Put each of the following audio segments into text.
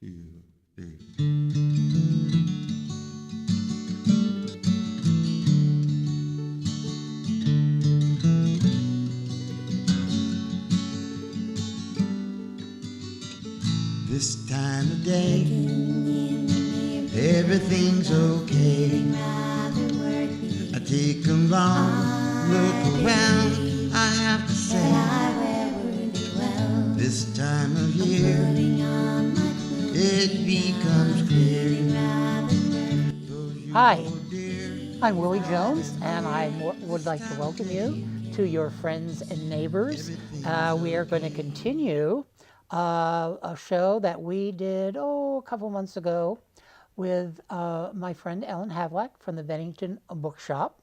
two, three. This time of day, everything's okay. I take a long look around, I have to say, this time of year, it becomes clear. Hi, I'm Willie Jones, and I would like to welcome you to your friends and neighbors. We are going to continue a show that we did, a couple months ago with my friend Ellen Havlack from the Bennington Bookshop.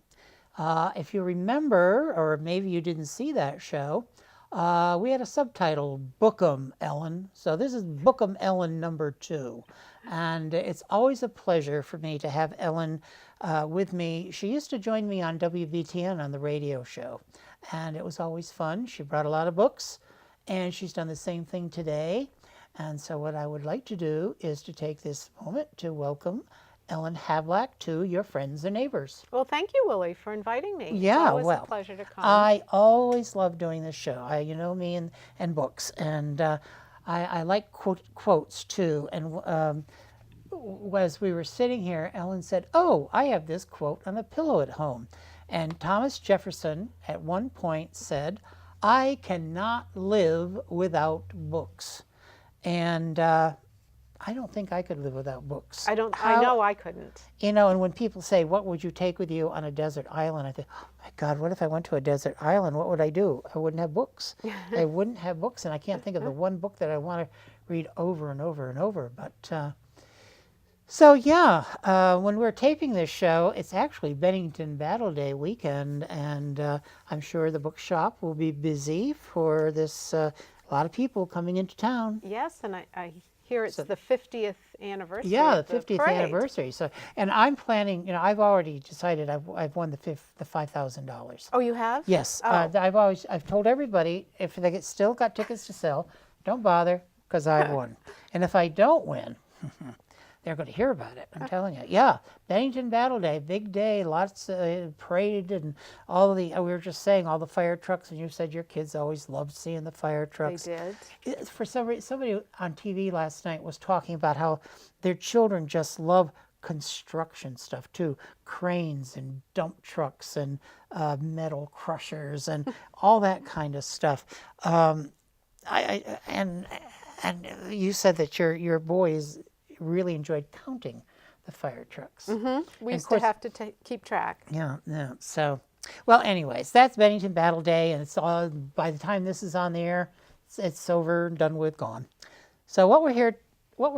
If you remember, or maybe you didn't see that show, we had a subtitle, Book 'em, Ellen. So this is Book 'em, Ellen #2. And it's always a pleasure for me to have Ellen with me. She used to join me on WBTN on the radio show, and it was always fun. She brought a lot of books, and she's done the same thing today. And so what I would like to do is to take this moment to welcome Ellen Havlack to your friends and neighbors. Well, thank you, Willie, for inviting me. Yeah, it's always well, a pleasure to come. I always love doing this show. You know me and books, and I like quotes too. And as we were sitting here, Ellen said, "Oh, I have this quote on a pillow at home." And Thomas Jefferson at one point said, "I cannot live without books." And I don't think I could live without books. I know I couldn't. You know, and when people say, "What would you take with you on a desert island?" I think, "Oh my God, what if I went to a desert island? What would I do? I wouldn't have books. I wouldn't have books, and I can't think of the one book that I want to read over and over and over." But so yeah, when we're taping this show, it's actually Bennington Battle Day weekend, and I'm sure the bookshop will be busy for this. A lot of people coming into town. Yes, and I hear it's the 50th anniversary. Yeah, of the 50th parade. anniversary. So, and I'm planning. You know, I've already decided I've won the $5,000. Oh, you have? Yes, Oh. I've told everybody if they still got tickets to sell, don't bother because I won. And if I don't win, they're going to hear about it. I'm telling you. Yeah, Bennington Battle Day, big day, lots of parade and all the. We were just saying all the fire trucks, and you said your kids always loved seeing the fire trucks. They did. For some reason, somebody on TV last night was talking about how their children just love construction stuff too, cranes and dump trucks and metal crushers and all that kind of stuff. And you said that your boys really enjoyed counting the fire trucks. We used to have to keep track. Yeah. So, well, anyways, that's Bennington Battle Day, and it's all. By the time this is on the air, it's over, done with, gone. So what we're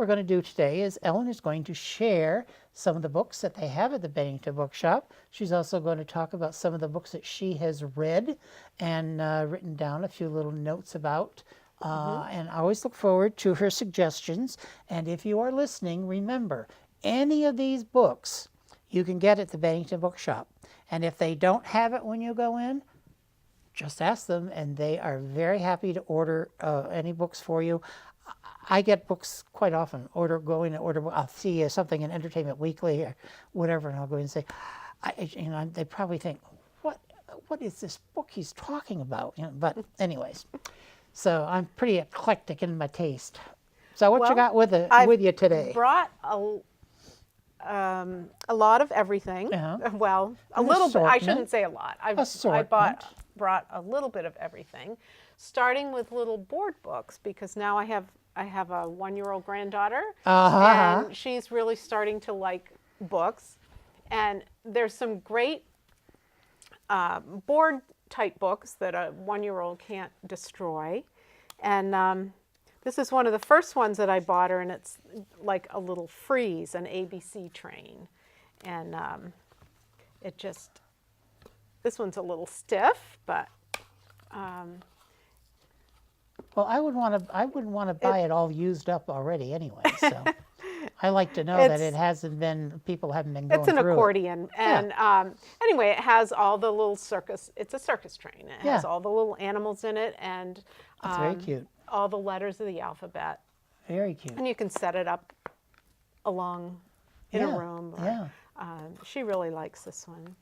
going to do today is Ellen is going to share some of the books that they have at the Bennington Bookshop. She's also going to talk about some of the books that she has read and written down a few little notes about. And I always look forward to her suggestions. And if you are listening, remember, any of these books you can get at the Bennington Bookshop. And if they don't have it when you go in, just ask them, and they are very happy to order any books for you. I get books quite often. I'll see something in Entertainment Weekly or whatever, and I'll go in and say, they probably think, what is this book he's talking about? But anyways. So I'm pretty eclectic in my taste. So what you got with you today? Brought a lot of everything. Well, a little bit. I shouldn't say a lot. I brought a little bit of everything, starting with little board books because now I have a 1-year-old granddaughter, and she's really starting to like books. And there's some great board type books that a 1-year-old can't destroy. And this is one of the first ones that I bought her, and it's like a little Freeze, an ABC train. And this one's a little stiff, but well, I wouldn't want to buy it all used up already anyway. So I like to know that people haven't been going through it. It's an accordion. And anyway, it has all the little it's a circus train. It has all the little animals in it, and that's very cute. All the letters of the alphabet. Very cute. And you can set it up along in a room. Or, yeah. She really likes this one.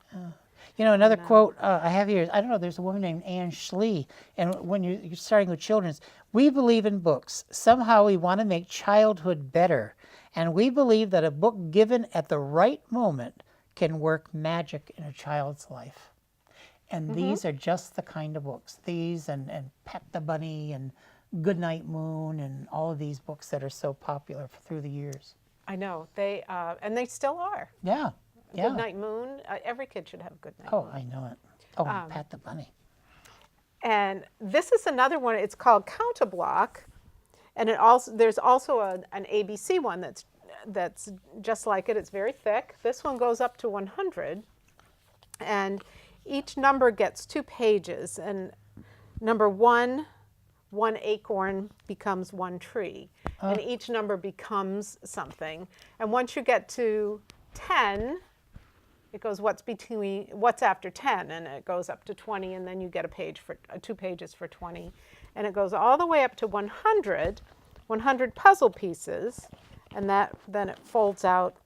You know, another quote I have here, I don't know, there's a woman named Anne Schlee, and when you're starting with children's, we believe in books. Somehow we want to make childhood better, and we believe that a book given at the right moment can work magic in a child's life. And these are just the kind of books. These and Pet the Bunny and Goodnight Moon and all of these books that are so popular through the years. I know. They and they still are. Yeah. Yeah. Goodnight Moon. Every kid should have Goodnight Oh, Moon. I know it. Oh, and Pat the Bunny. And this is another one. It's called Count-A-Block, and there's also an ABC one that's just like it. It's very thick. This one goes up to 100, and each number gets 2 pages. And number 1 acorn becomes 1 tree, and each number becomes something. And once you get to 10. It goes what's after 10, and it goes up to 20, and then you get 2 pages for 20, and it goes all the way up to 100 puzzle pieces, and then it folds out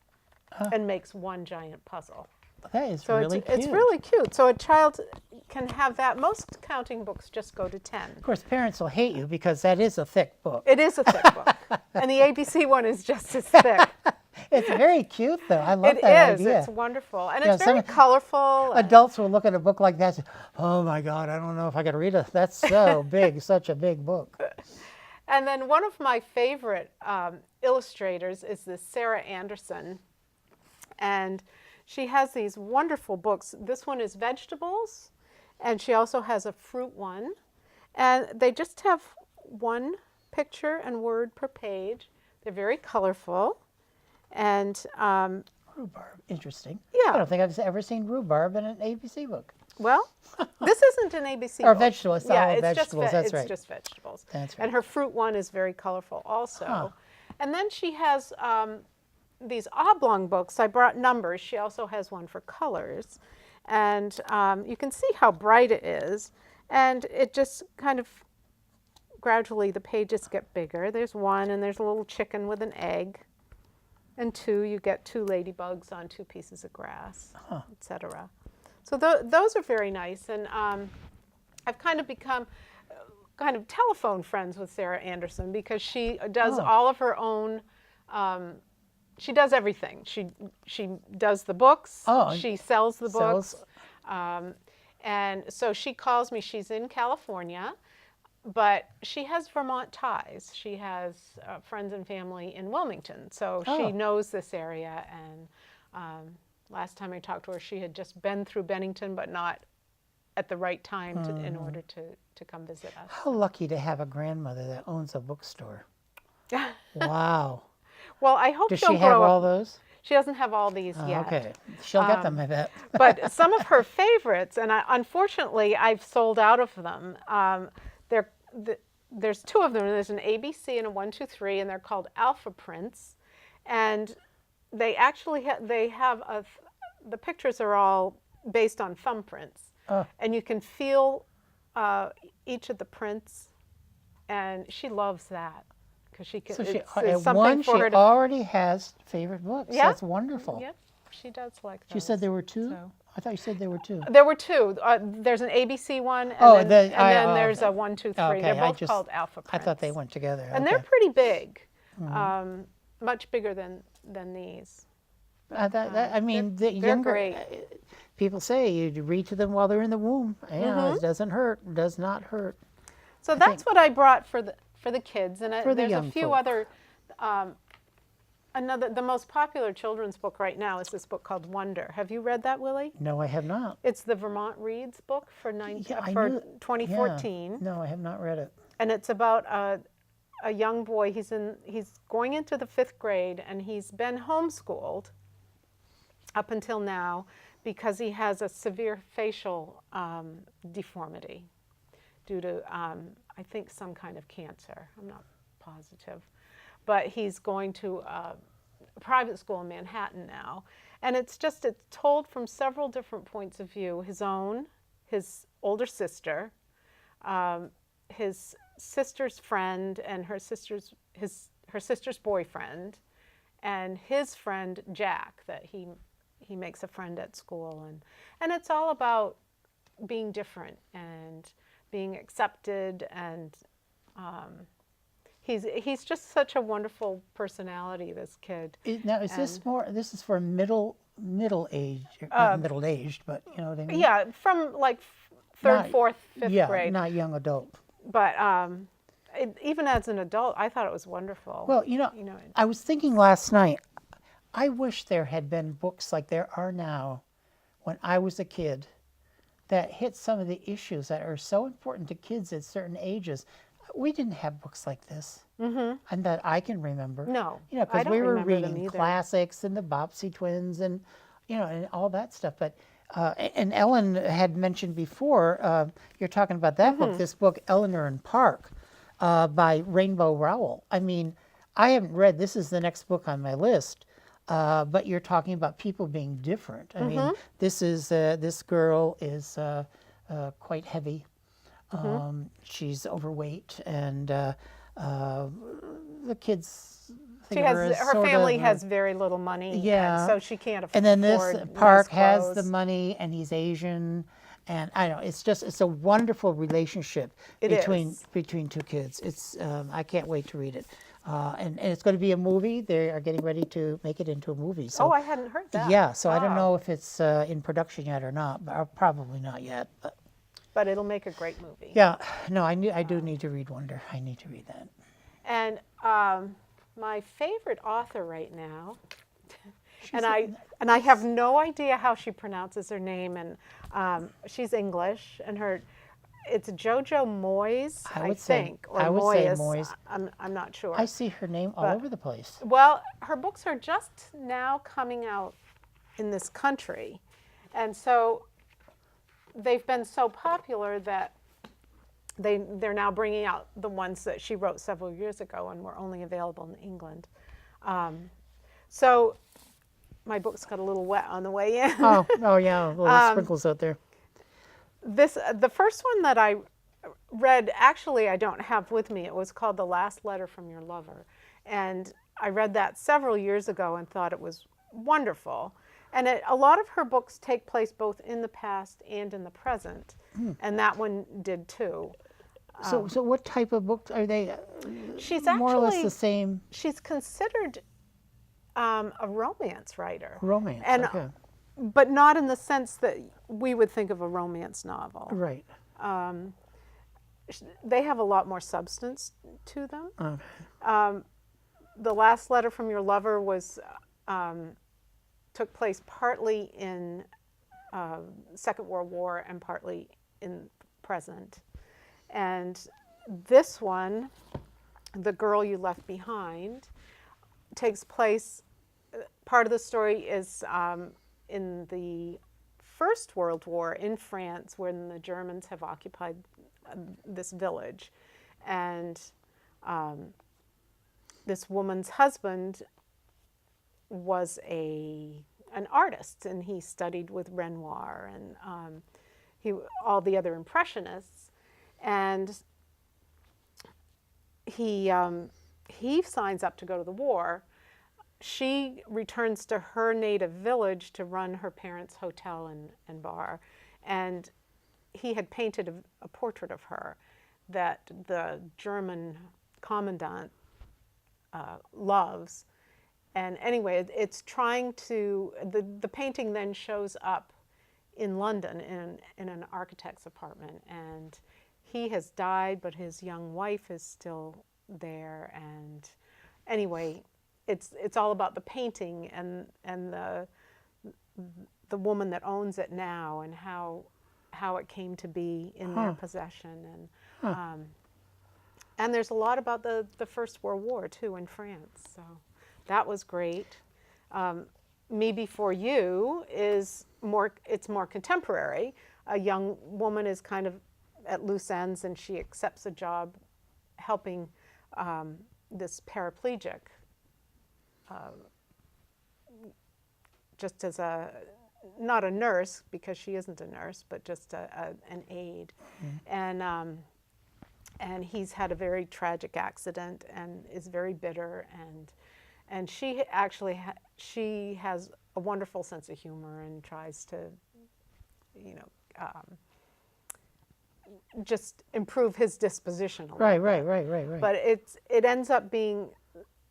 and makes one giant puzzle. That is so really cute. It's really cute. So a child can have that. Most counting books just go to 10. Of course, parents will hate you because that is a thick book. It is a thick book, and the ABC one is just as thick. It's very cute, though. I love that idea. It's wonderful. And it's very colorful. Adults will look at a book like that and say, oh, my God, I don't know if I could read it. That's so big, such a big book. And then one of my favorite illustrators is this Sarah Anderson. And she has these wonderful books. This one is vegetables, and she also has a fruit one. And they just have 1 picture and word per page. They're very colorful. And rhubarb, interesting. Yeah. I don't think I've ever seen rhubarb in an ABC book. Well, this isn't an ABC or book. Vegetables. Yeah, all it's vegetables. That's it's right. just vegetables. That's right. And her fruit one is very colorful also. And then she has these oblong books. I brought numbers. She also has one for colors. And you can see how bright it is. And it just kind of gradually the pages get bigger. There's 1, and there's a little chicken with an egg. And 2, you get 2 ladybugs on 2 pieces of grass, etc. So those are very nice. And I've kind of become telephone friends with Sarah Anderson because she does all of her own. She does everything. She does the books. She sells the books. And so she calls me. She's in California. But she has Vermont ties. She has friends and family in Wilmington, so she knows this area. And last time I talked to her, she had just been through Bennington, but not at the right time in order to come visit us. How lucky to have a grandmother that owns a bookstore. Wow. Well, I hope Does she'll she have grow all up. those? She doesn't have all these yet. Okay, she'll get them, I bet. But some of her favorites, and unfortunately, I've sold out of them. There's 2 of them. There's an ABC and a 1, 2, 3, and they're called Alpha Prints. And they actually the pictures are all based on thumbprints. And you can feel each of the prints, and she loves that because she can. So it's something for her to. Already has favorite books. Yeah. That's wonderful. Yep, she does like those. You said there were 2? So. I thought you said there were 2. There were 2. There's an ABC one, and then there's a 1, 2, 3. Okay, they're both called Alpha Prints. I thought they went together. And they're pretty big, much bigger than these. I mean, the they're younger great. people say you read to them while they're in the womb. It doesn't hurt. It does not hurt. So that's what I brought for the kids, and there's a few folk. other. The most popular children's book right now is this book called Wonder. Have you read that, Willie? No, I have not. It's the Vermont Reads book for 2014. Yeah. No, I have not read it. And it's about a young boy. He's going into the 5th grade, and he's been homeschooled up until now because he has a severe facial deformity due to, I think, some kind of cancer. I'm not positive. But he's going to a private school in Manhattan now. And it's told from several different points of view. His own, his older sister, his sister's friend, and her her sister's boyfriend and his friend Jack, that he makes a friend at school, and it's all about being different and being accepted, and he's just such a wonderful personality, this kid. Now, is this is for middle age, middle aged, but you know what I mean? Yeah, from like third, fourth, fifth grade. Not young adult. But even as an adult, I thought it was wonderful. Well, I was thinking last night, I wish there had been books like there are now when I was a kid that hit some of the issues that are so important to kids at certain ages. We didn't have books like this, and that I can remember. No, because we were reading classics and the Bobbsey Twins and, and all that stuff. But and Ellen had mentioned before, you're talking about that book, this book, Eleanor and Park, by Rainbow Rowell. I mean, I haven't read, this is the next book on my list, but you're talking about people being different. I mean, this girl is quite heavy. She's overweight, and the kids think her family has very little money, yeah, and so she can't afford. And then this Park has the money, and he's Asian, and I don't know. It's a wonderful relationship between two kids. It's I can't wait to read it, and it's going to be a movie. They are getting ready to make it into a movie. So, I hadn't heard that. Yeah, so I don't know if it's in production yet or not, but probably not yet. But it'll make a great movie. Yeah, no, I do need to read Wonder. I need to read that. And my favorite author right now, and I have no idea how she pronounces her name, and she's English, and it's Jojo Moyes, I think, or Moyes. I'm not sure. I see her name all over the place. Well, her books are just now coming out in this country, and so they've been so popular that they're now bringing out the ones that she wrote several years ago and were only available in England. So my books got a little wet on the way in. Oh yeah, little sprinkles out there. The first one that I read, actually I don't have with me. It was called The Last Letter from Your Lover. And I read that several years ago and thought it was wonderful. And a lot of her books take place both in the past and in the present, and that one did too. So what type of books are they? She's more or less the same. She's considered a romance writer. Romance, okay. But not in the sense that we would think of a romance novel. Right. They have a lot more substance to them. Okay. The Last Letter from Your Lover took place partly in Second World War and partly in present. And this one, The Girl You Left Behind, takes place, part of the story is in the First World War in France, when the Germans have occupied this village. And this woman's husband was an artist, and he studied with Renoir and all the other Impressionists, and he signs up to go to the war. She returns to her native village to run her parents' hotel and bar, and he had painted a portrait of her that the German commandant loves. And anyway, it's trying to, the painting then shows up in London in an architect's apartment, and he has died, but his young wife is still there. And anyway, it's all about the painting and the woman that owns it now, and how it came to be in their possession. And there's a lot about the First World War too in France. So that was great. Me Before You it's more contemporary. A young woman is kind of at loose ends, and she accepts a job helping this paraplegic, just as not a nurse, because she isn't a nurse, but just an aide. Mm-hmm. And and he's had a very tragic accident and is very bitter, and she actually she has a wonderful sense of humor and tries to, you know, just improve his disposition a little bit. Right. But it ends up being,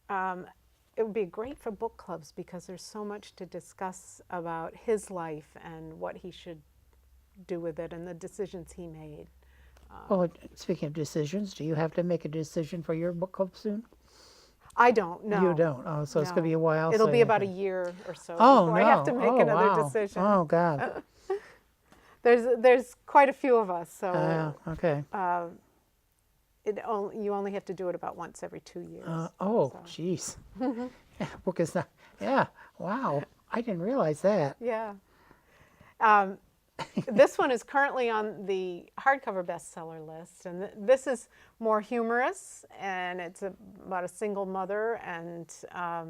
it would be great for book clubs because there's so much to discuss about his life and what he should do with it and the decisions he made. Well, speaking of decisions, do you have to make a decision for your book club soon? I don't know. You don't? Oh, so it's going to be a while. It'll so be about a year or so before I have to make another decision. Oh, God. There's quite a few of us, so okay. You only have to do it about once every 2 years. Jeez. Book is not. Yeah. Wow. I didn't realize that. Yeah. This one is currently on the hardcover bestseller list, and this is more humorous, and it's about a single mother and a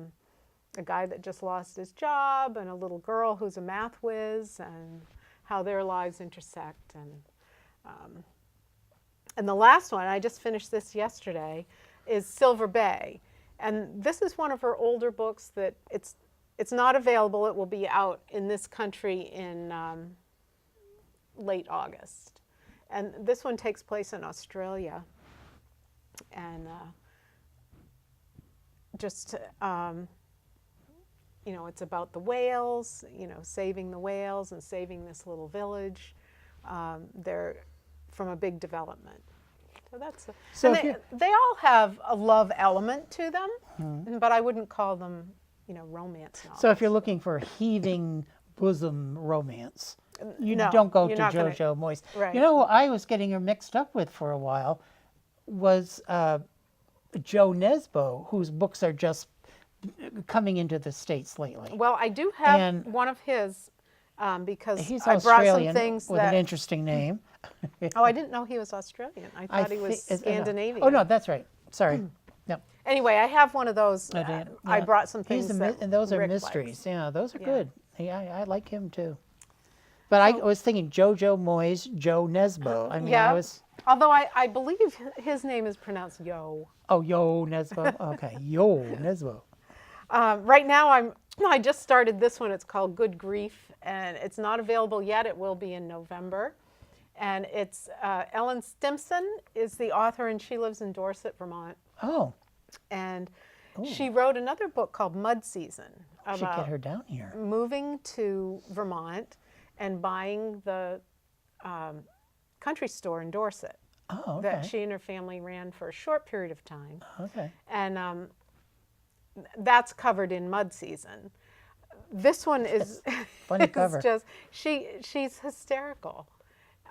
guy that just lost his job, and a little girl who's a math whiz, and how their lives intersect. And the last one, I just finished this yesterday, is Silver Bay, and this is one of her older books that it's not available. It will be out in this country in late August. And this one takes place in Australia. And you know, it's about the whales, you know, saving the whales and saving this little village. They're from a big development. So that's, they all have a love element to them, but I wouldn't call them, you know, romance novels. So if you're looking for a heaving bosom romance, you No, don't go you're to not gonna- JoJo Moyes. Right. You know who I was getting her mixed up with for a while was Joe Nesbo, whose books are just coming into the States lately. Well, I do have And one of his because He's I brought Australian some things with that. an interesting name. Oh, I didn't know he was Australian. I thought he was Scandinavian. Oh no, that's right. Sorry. No. Anyway, I have one of those. I brought some things and those are Rick mysteries. likes. Yeah, those are Yeah. good. Yeah, I like him too. But I was thinking JoJo Moyes, Joe Nesbo. I mean, Yeah. I was. Although I believe his name is pronounced Yo. Oh, Yo Nesbo. Okay, Yo Nesbo. Right now, I just started this one. It's called Good Grief, and it's not available yet. It will be in November. And it's Ellen Stimson is the author, and she lives in Dorset, Vermont. Oh. And she wrote another book called Mud Season I should get about her down here. moving to Vermont and buying the country store in Dorset Oh, okay. that she and her family ran for a short period of time. Okay. And that's covered in Mud Season. This one is Funny it's cover. just she's hysterical.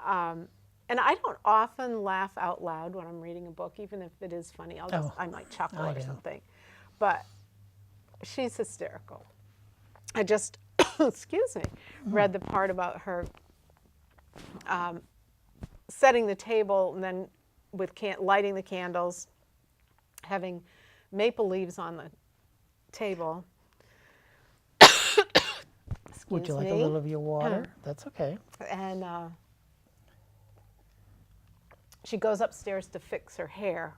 And I don't often laugh out loud when I'm reading a book, even if it is funny. I might chuckle or something. But she's hysterical. I just, excuse me, read the part about her setting the table and then with lighting the candles, having maple leaves on the table. Would you like a little of your water? That's okay. And she goes upstairs to fix her hair,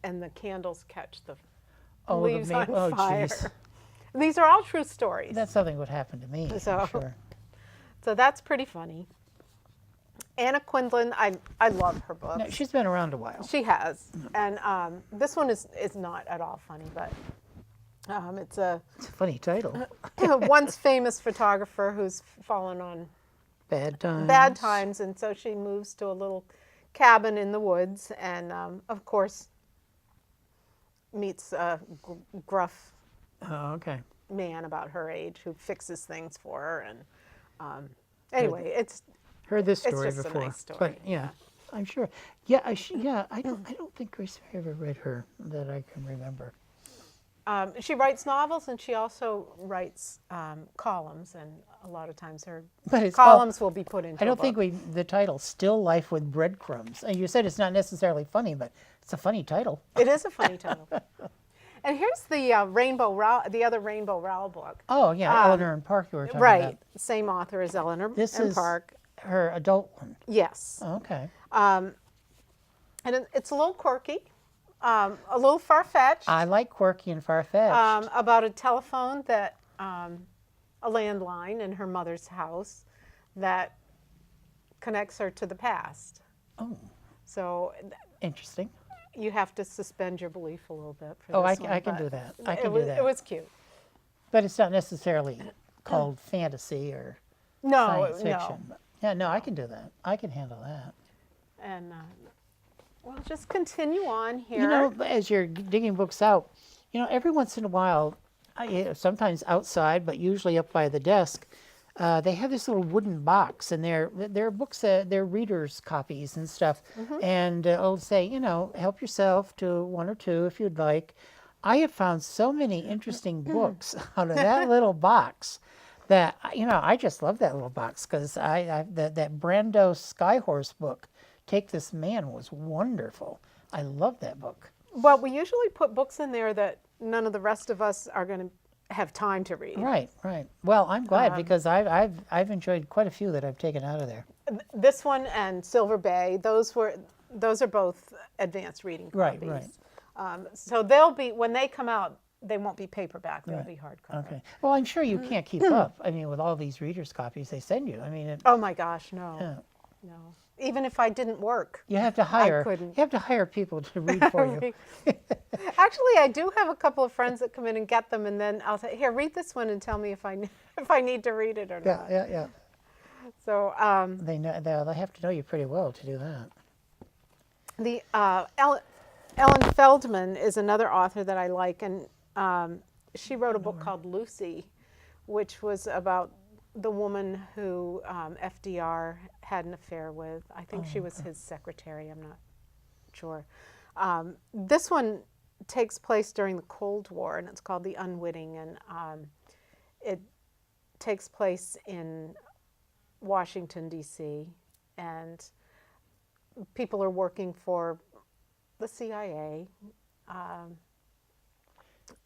and the candles catch the leaves on fire. Geez. These are all true stories. That's something would happen to me. So- Sure. So that's pretty funny. Anna Quindlen, I love her books. No, she's been around a while. She has. And this one is not at all funny, but it's a It's a funny title. once famous photographer who's fallen on Bad times. bad times, and so she moves to a little cabin in the woods, and of course meets a gruff Oh, okay. man about her age who fixes things for her. And anyway, it's Heard this story just a before. nice story. But yeah, I'm sure. Yeah, I don't think Grace ever read her that I can remember. she writes novels, and she also writes columns, and a lot of times her But it's columns will be put into I don't a think book. the title "Still Life with Breadcrumbs." And you said it's not necessarily funny, but it's a funny title. It is a funny title. And here's the the other Rainbow Rowell book. Oh yeah, Eleanor and Park you were talking Right, about. same author as Eleanor This and is Park. her adult one. Yes. Okay. And it's a little quirky, a little far-fetched. I like quirky and far-fetched. About a telephone that, a landline in her mother's house that connects her to the past. Oh. So interesting. You have to suspend your belief a little bit for this one. I can do that. I can do that. It was cute. But it's not necessarily called fantasy or science fiction. No. Yeah, no, I can do that. I can handle that. And we'll just continue on here. You know, as you're digging books out, every once in a while, sometimes outside, but usually up by the desk, they have this little wooden box, and they're books, they're readers' copies and stuff. And it'll say, help yourself to one or two if you'd like. I have found so many interesting books out of that little box that, I just love that little box, because that Brando Skyhorse book, Take This Man, was wonderful. I love that book. Well, we usually put books in there that none of the rest of us are going to have time to read. Right. Well, I'm glad, because I've enjoyed quite a few that I've taken out of there. This one and Silver Bay, those are both advanced reading copies. Right. So they'll be, when they come out, they won't be paperback, they'll be hardcover. Okay. Well, I'm sure you can't keep up. I mean, with all these readers' copies they send you. I mean, oh my gosh, no. Yeah. No. Even if I didn't work. You have to hire. I couldn't. You have to hire people to read for you. Actually, I do have a couple of friends that come in and get them, and then I'll say, "Here, read this one and tell me if I need to read it or not." Yeah. So they have to know you pretty well to do that. The Ellen Feldman is another author that I like, and she wrote a book called Lucy, which was about the woman who FDR had an affair with. I think she was his secretary. I'm not sure. This one takes place during the Cold War, and it's called The Unwitting, and it takes place in Washington, D.C., and people are working for the CIA,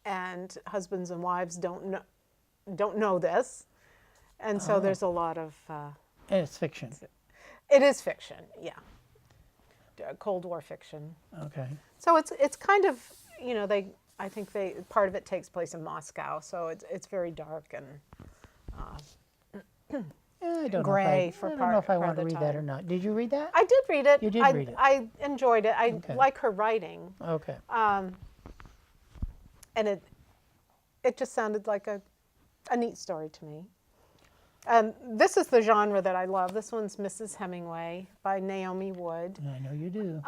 and husbands and wives don't know this, and so there's a lot of. And it's fiction. It is fiction, yeah. Cold War fiction. Okay. So it's kind of, I think part of it takes place in Moscow, so it's very dark and I don't gray know I don't know if I want to read that or not. Did you read that? I did read it. You did read it. I enjoyed it. I like her writing. Okay. And it just sounded like a neat story to me. This is the genre that I love. This one's Mrs. Hemingway by Naomi Wood. I know you do.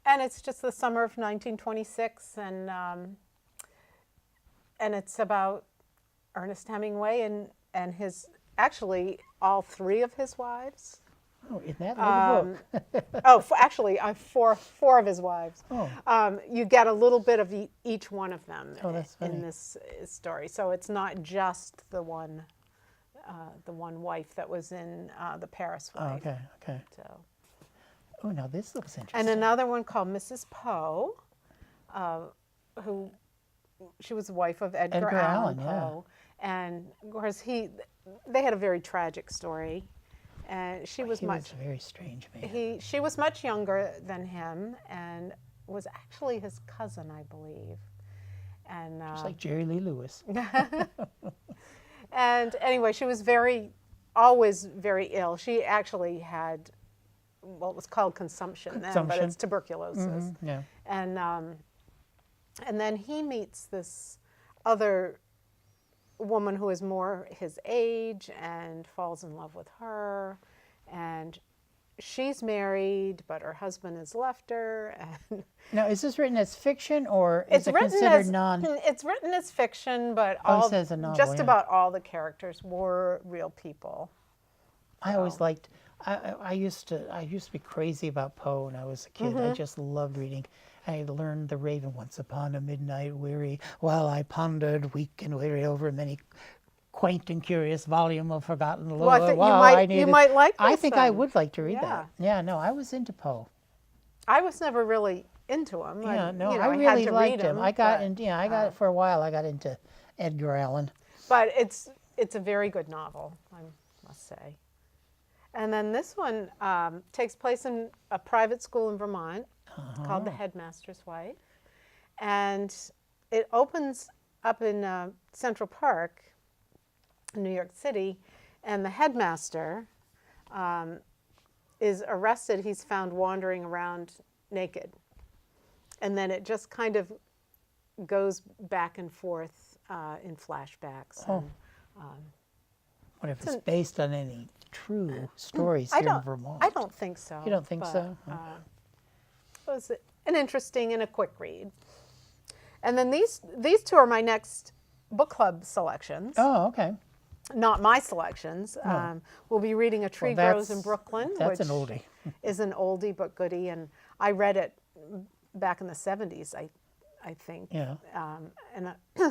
And it's just the summer of 1926, and it's about Ernest Hemingway and his, actually, all three of his wives. Oh, in that little book. Actually, four of his wives. Oh. You get a little bit of each one of them in this story. So it's not just the one wife that was in The Paris Wife. Oh, okay. So. Oh, now this looks interesting. And another one called Mrs. Poe, who she was the wife of Edgar Allan Poe, and of course they had a very tragic story, and she was he was a very strange man. She was much younger than him, and was actually his cousin, I believe, and just like Jerry Lee Lewis. And anyway, she was always very ill. She actually had, well, it was called consumption then, but it's tuberculosis. Mm-hmm, yeah. And then he meets this other woman who is more his age and falls in love with her, and she's married, but her husband has left her. And now, is this written as fiction, or is it considered non? It's written as fiction, but it says a novel, just about all the characters were real people. I always liked. I used to be crazy about Poe when I was a kid. I just loved reading. I learned The Raven once upon a midnight weary, while I pondered weak and weary over many quaint and curious volume of forgotten lore. Well, I think you might like this. I think I would like to read that. Yeah, no, I was into Poe. I was never really into him. Yeah, I really had to liked him. I got it for a while. I got into Edgar Allan. But it's a very good novel, I must say. And then this one takes place in a private school in Vermont called The Headmaster's Wife. And it opens up in Central Park, New York City, and the headmaster is arrested. He's found wandering around naked. And then it just kind of goes back and forth in flashbacks. And, what if it's based on any true stories here in Vermont? I don't think so. You don't think so? It was an interesting and a quick read. And then these two are my next book club selections. Oh, okay. Not my selections. No. We'll be reading A Tree Grows in Brooklyn, which an oldie. Is an oldie but goodie, and I read it back in the 70s, I think. Yeah.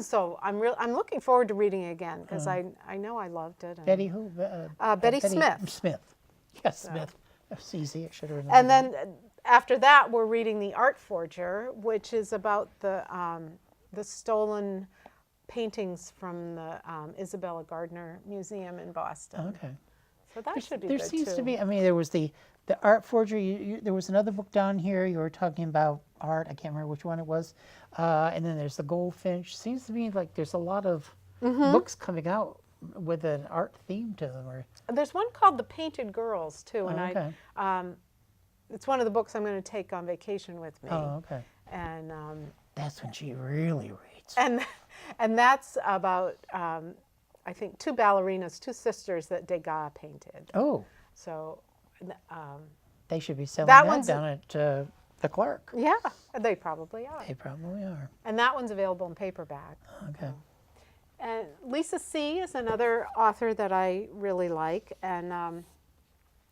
So I'm looking forward to reading it again because I know I loved it. And, Betty who? Betty Smith. Smith. Yes, Smith. That's easy. I should have remembered. And then after that, we're reading The Art Forger, which is about the stolen paintings from the Isabella Gardner Museum in Boston. Okay. So that should be there good seems too. to be, I mean, there was the Art Forger. There was another book down here. You were talking about art. I can't remember which one it was. And then there's the Goldfinch. Seems to me like there's a lot of books coming out with an art theme to them. Or there's one called The Painted Girls too, and okay. It's one of the books I'm going to take on vacation with me. Oh, okay. And that's when she really reads. And that's about I think two ballerinas, two sisters that Degas painted. Oh. So they should be selling that down at the Clark. Yeah, they probably are. They probably are. And that one's available in paperback. Okay. And Lisa See is another author that I really like, and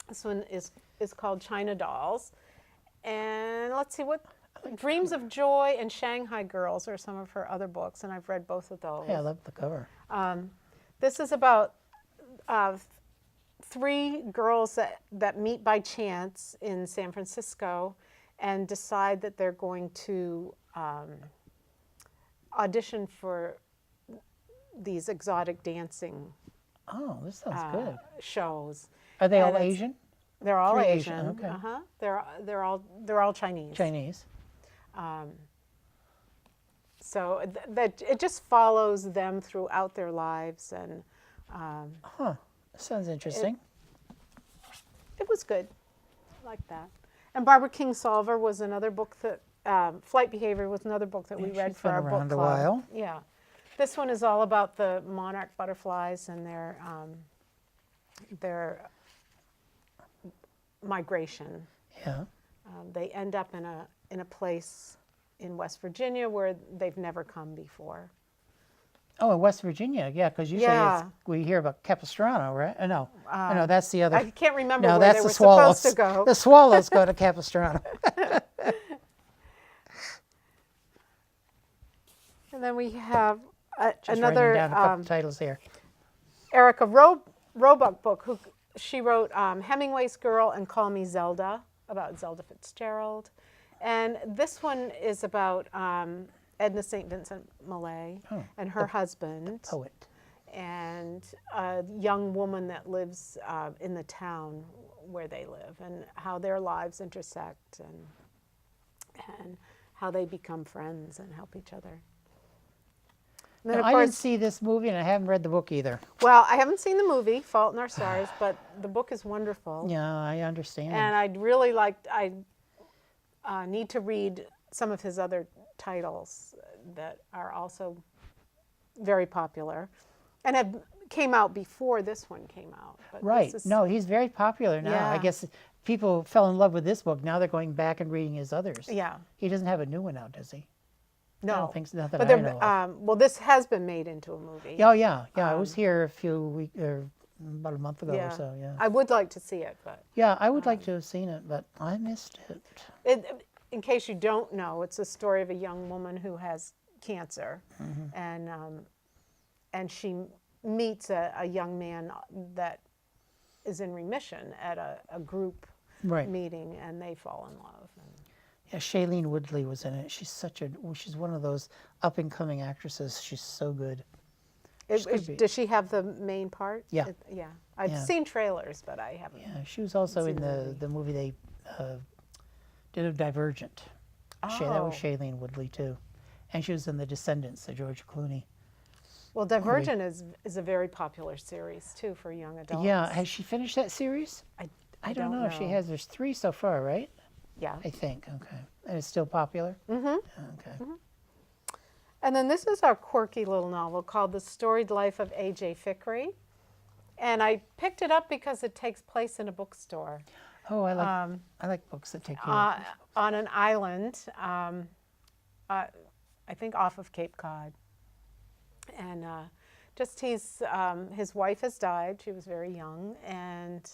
this one is called China Dolls. And let's see, what Dreams of Joy and Shanghai Girls are some of her other books, and I've read both of those. Yeah, I love the cover. This is about three girls that meet by chance in San Francisco and decide that they're going to audition for these exotic dancing Oh, this sounds good. shows. Are they all Asian? They're all Three Asian. Okay. They're all Chinese. Chinese. So that it just follows them throughout their lives, and sounds interesting. It was good, I like that. And Barbara Kingsolver was another book that Flight Behavior was another book that we read for our book club. She's been around a while. Yeah, this one is all about the monarch butterflies and their migration. Yeah. They end up in a place in West Virginia where they've never come before. Oh, in West Virginia, yeah, because usually we hear about Capistrano, right? No, no, that's the other. I can't remember no, where that's they were the swallows. supposed to go. The swallows go to Capistrano. And then we have Just another writing down a couple titles here. Erica Roebuck book. She wrote Hemingway's Girl and Call Me Zelda, about Zelda Fitzgerald. And this one is about Edna St. Vincent Millay and her husband. Poet. And a young woman that lives in the town where they live, and how their lives intersect, and how they become friends and help each other. Then, I didn't see this movie, and I haven't read the book either. Well, I haven't seen the movie, Fault in Our Stars, but the book is wonderful. Yeah, I understand. And I'd really like, I need to read some of his other titles that are also very popular, and came out before this one came out. But right. No, he's very popular now. Yeah. I guess people fell in love with this book. Now they're going back and reading his others. Yeah. He doesn't have a new one out, does he? No. I don't think so. Not that but I know of. well, this has been made into a movie. Oh, yeah. Yeah, I was here about a month ago or so, yeah. I would like to see it, but... Yeah, I would like to have seen it, but I missed it. In case you don't know, it's a story of a young woman who has cancer, and she meets a young man that is in remission at a group meeting, and they fall in love. Yeah, Shailene Woodley was in it. She's one of those up and coming actresses. She's so good. Does she have the main part? Yeah. Yeah. I've seen trailers, but I haven't. Yeah, she was also in the movie they did of Divergent. That was Shailene Woodley too, and she was in The Descendants, the George Clooney. Well, Divergent is a very popular series too for young adults. Yeah, has she finished that series? I don't know if she has. There's 3 so far, right? Yeah. I think. Okay, and it's still popular. Mm-hmm. Okay. Mm-hmm. And then this is our quirky little novel called The Storied Life of A.J. Fikry. And I picked it up because it takes place in a bookstore. Oh, I like books that take place. On an island, I think off of Cape Cod. And his wife has died. She was very young. And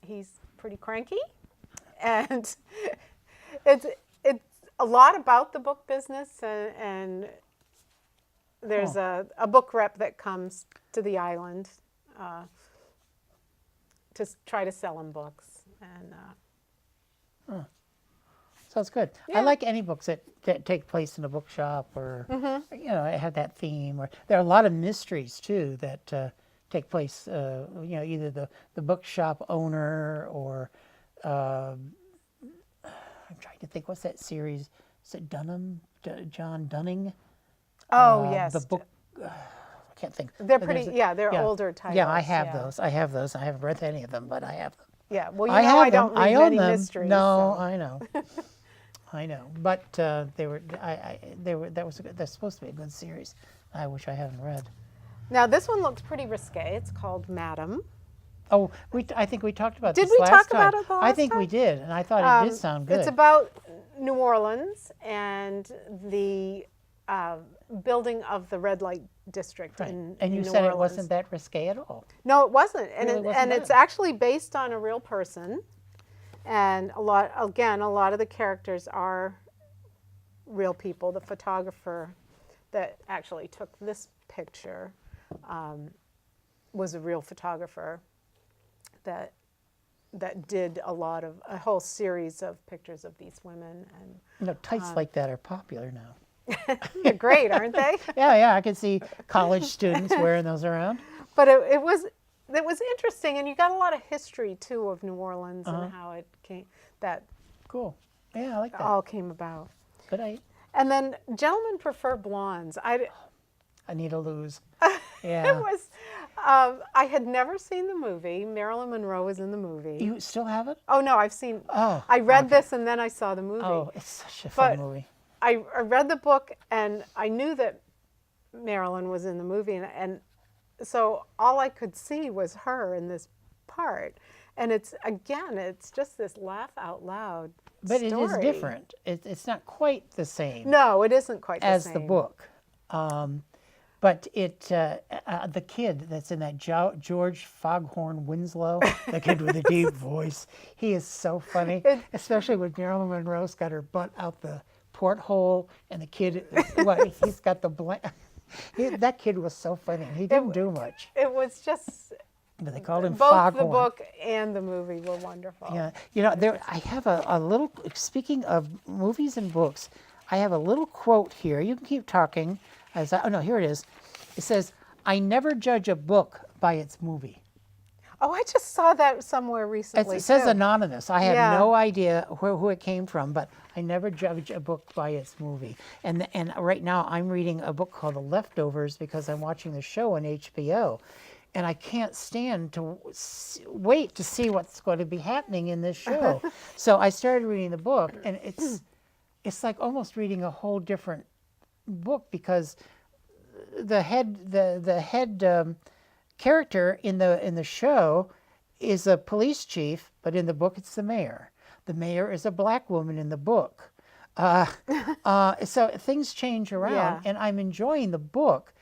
he's pretty cranky. And it's a lot about the book business, and there's a book rep that comes to the island to try to sell him books. And sounds good. Yeah. I like any books that take place in a bookshop, or have that theme. Or there are a lot of mysteries too that take place. Either the bookshop owner or I'm trying to think, what's that series? Is it John Dunning? Oh, yes. The book, I can't think. They're pretty, they're older titles. Yeah, I have those. I haven't read any of them, but I have them. Yeah, well, I don't read many mysteries. No, so. I know. I know. But that's supposed to be a good series. I wish I hadn't read. Now, this one looks pretty risque. It's called Madam. Oh, I think we talked about this last time. Did we talk about it the last time? I think we did, and I thought it did sound good. It's about New Orleans and the building of the red light district in New Orleans. And you said it wasn't that risque at all. No, it wasn't. And Really wasn't it's actually based on a real person. And a lot of the characters are real people. The photographer that actually took this picture was a real photographer that did a whole series of pictures of these women. And tights like that are popular now. they're great, aren't they? Yeah, I can see college students wearing those around. But it was interesting, and you got a lot of history too of New Orleans and how it came. Cool. Yeah, I like that. All came about. Good idea. And then Gentlemen Prefer Blondes. Anita Loos. Yeah. It was. I had never seen the movie. Marilyn Monroe was in the movie. You still have it? Oh no, I've seen. Oh. I read this and then I saw the movie. Oh, it's such a fun movie. I read the book and I knew that Marilyn was in the movie, and so all I could see was her in this part. And it's just this laugh out loud But story. it is different. It's not quite the same. No, it isn't quite the same. As the book. But the kid that's in that George Foghorn Winslow, the kid with the deep voice, he is so funny, especially when Marilyn Monroe's got her butt out the porthole, and the kid, he's got the that kid was so funny. He didn't do much. It was just. But they called him both Foghorn. The book and the movie were wonderful. Yeah, I have a little. Speaking of movies and books, I have a little quote here. You can keep talking. Here it is. It says, "I never judge a book by its movie." Oh, I just saw that somewhere recently. It says too. Anonymous. I have no idea who it came from, but I never judge a book by its movie. And right now I'm reading a book called The Leftovers because I'm watching the show on HBO. And I can't stand to wait to see what's going to be happening in this show. So I started reading the book, and it's like almost reading a whole different book, because the head character in the show is a police chief, but in the book it's the mayor. The mayor is a black woman in the book. So things change around, and I'm enjoying the book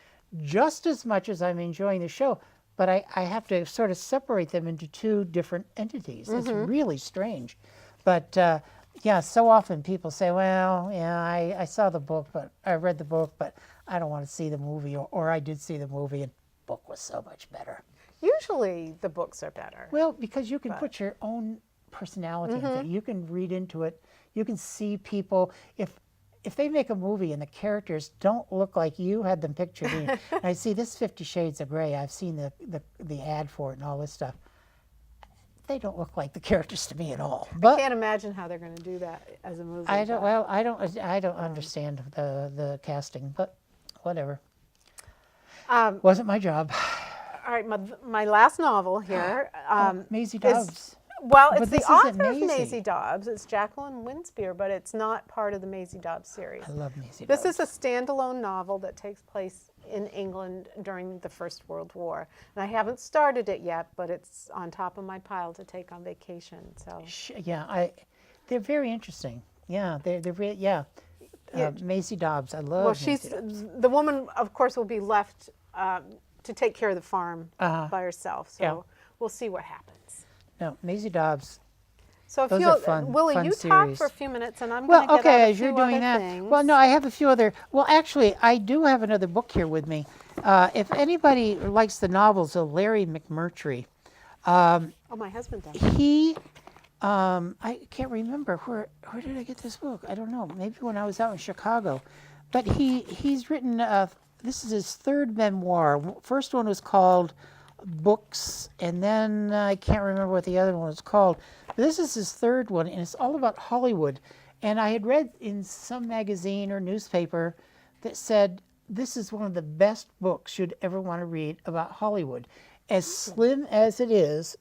just as much as I'm enjoying the show. But I have to sort of separate them into two different entities. Mm-hmm. It's really strange. But so often people say, well, I saw the book, but I read the book, but I don't want to see the movie, or I did see the movie and the book was so much better. Usually the books are better. Well, because you can put your own personality into it. You can read into it. You can see people. if they make a movie and the characters don't look like you had them pictured in, I see this 50 Shades of Grey. I've seen the ad for it and all this stuff. They don't look like the characters to me at all. But I can't imagine how they're going to do that as a movie. I don't understand the casting, but whatever. Wasn't my job. All right, my last novel here. Maisie Dobbs. Well, it's the author of Maisie Dobbs. It's Jacqueline Winspear, but it's not part of the Maisie Dobbs series. I love Maisie Dobbs. This is a standalone novel that takes place in England during the First World War. And I haven't started it yet, but it's on top of my pile to take on vacation. So yeah, they're very interesting. Yeah, they're really, yeah. Maisie Dobbs, I love. Well, the woman, of course, will be left to take care of the farm by herself. So we'll see what happens. No, Maisie Dobbs. So if Willie, you talk for a few minutes, and I'm going to get out a as few you're doing other that. things. Well, no, I have a few other. Well, actually, I do have another book here with me. If anybody likes the novels of Larry McMurtry, my husband does. He, I can't remember where did I get this book? I don't know. Maybe when I was out in Chicago, but he's written. This is his third memoir. First one was called Books, and then I can't remember what the other one was called. But this is his third one, and it's all about Hollywood. And I had read in some magazine or newspaper that said this is one of the best books you'd ever want to read about Hollywood. As slim as it is,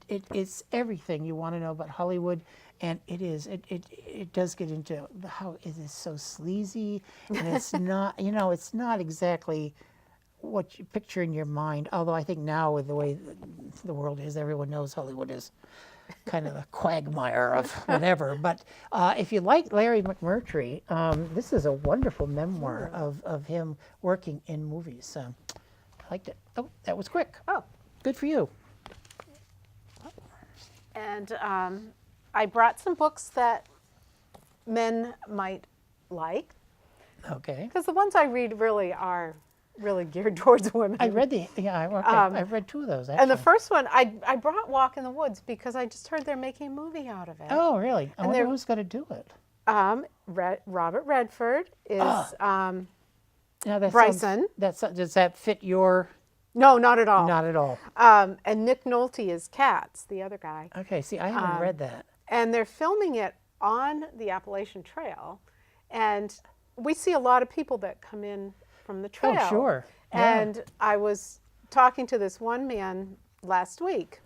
it's everything you want to know about Hollywood, and it does get into how it is so sleazy, and it's not it's not exactly what you picture in your mind. Although I think now with the way the world is, everyone knows Hollywood is kind of a quagmire of whatever. But if you like Larry McMurtry, this is a wonderful memoir of him working in movies. I liked it. Oh, that was quick. Oh, good for you. And I brought some books that men might like. Okay. Because the ones I read really are really geared towards women. I read I've read two of those, actually. And the first one, I brought Walk in the Woods because I just heard they're making a movie out of it. Oh, really? I wonder who's going to do it. Robert Redford is now Bryson. Does that fit your... No, not at all. Not at all. And Nick Nolte is Katz, the other guy. Okay, see, I haven't read that. And they're filming it on the Appalachian Trail. And we see a lot of people that come in from the trail. Oh, sure. Yeah. And I was talking to this one man last week,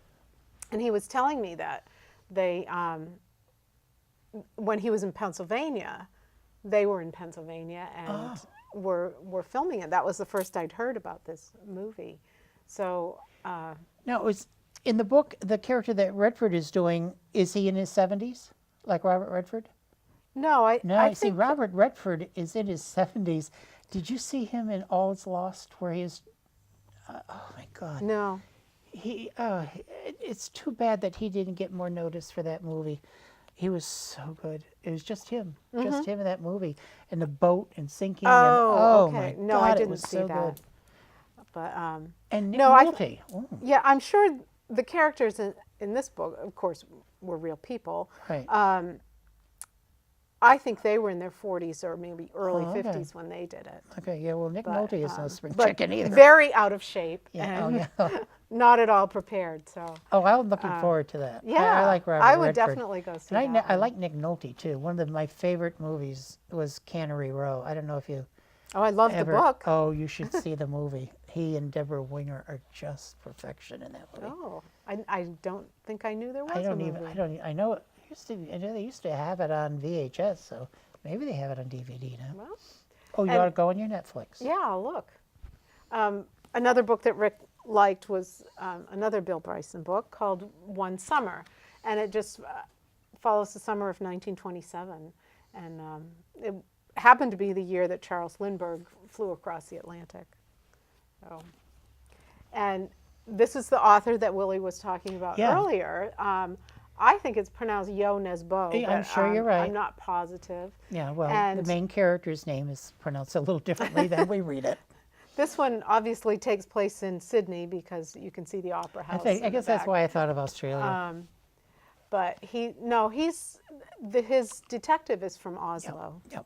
and he was telling me that they, when he was in Pennsylvania, they were in Pennsylvania and were filming it. That was the first I'd heard about this movie. So now, it was in the book, the character that Redford is doing, is he in his 70s, like Robert Redford? No, I see Robert Redford is in his 70s. Did you see him in All Is Lost, where he is? Oh my God! No. It's too bad that he didn't get more notice for that movie. He was so good. It was just him in that movie, and the boat and sinking. Oh, okay. My God, no, I didn't it was see so that. Good. But and Nick Nolte. Yeah, I'm sure the characters in this book, of course, were real people. Right. I think they were in their 40s or maybe early 50s when they did it. Okay, yeah, well, Nick Nolte is no spring chicken either. Very out of shape and not at all prepared. So. Oh, I'm looking forward to that. Yeah, I like Robert I would Redford. definitely go see that. I like Nick Nolte, too. One of my favorite movies was Cannery Row. I don't know if you I love the book. Oh, you should see the movie. He and Deborah Winger are just perfection in that movie. Oh, I don't think I knew there was a movie. I know they used to have it on VHS, so maybe they have it on DVD now. Well, you ought to go on your Netflix. Yeah, I'll look. Another book that Rick liked was another Bill Bryson book called One Summer, and it just follows the summer of 1927, and it happened to be the year that Charles Lindbergh flew across the Atlantic. So, and this is the author that Willie was talking about earlier. I think it's pronounced Yo Nesbo. I'm sure you're right. I'm not positive. Yeah, well, the main character's name is pronounced a little differently than we read it. This one obviously takes place in Sydney because you can see the Opera House. I guess that's why I thought of Australia. But his detective is from Oslo. Yep.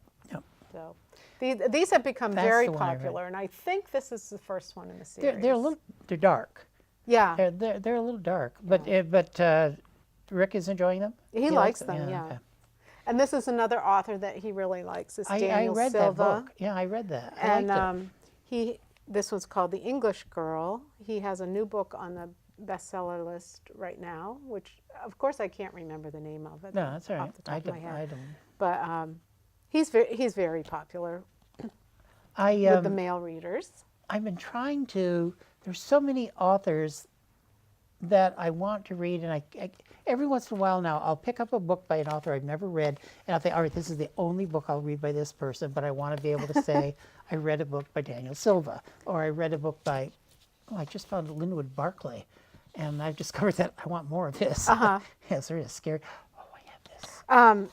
So these have become very popular, and I think this is the first one in the series. They're dark. Yeah, they're a little dark, but Rick is enjoying them. He likes them. Yeah. Okay. And this is another author that he really likes. Is Daniel I read Silva. that book. Yeah, I read that. I liked it. This one's called The English Girl. He has a new book on the bestseller list right now, which of course I can't remember the name of it. No, that's all right. Off the top of my head. I don't. But he's very popular with the male readers. I've been trying to. There's so many authors that I want to read, and I every once in a while now I'll pick up a book by an author I've never read, and I'll think, all right, this is the only book I'll read by this person, but I want to be able to say I read a book by Daniel Silva, or I read a book by, I just found Linwood Barclay, and I've discovered that I want more of this. Yes, it is scary. Oh, I have this.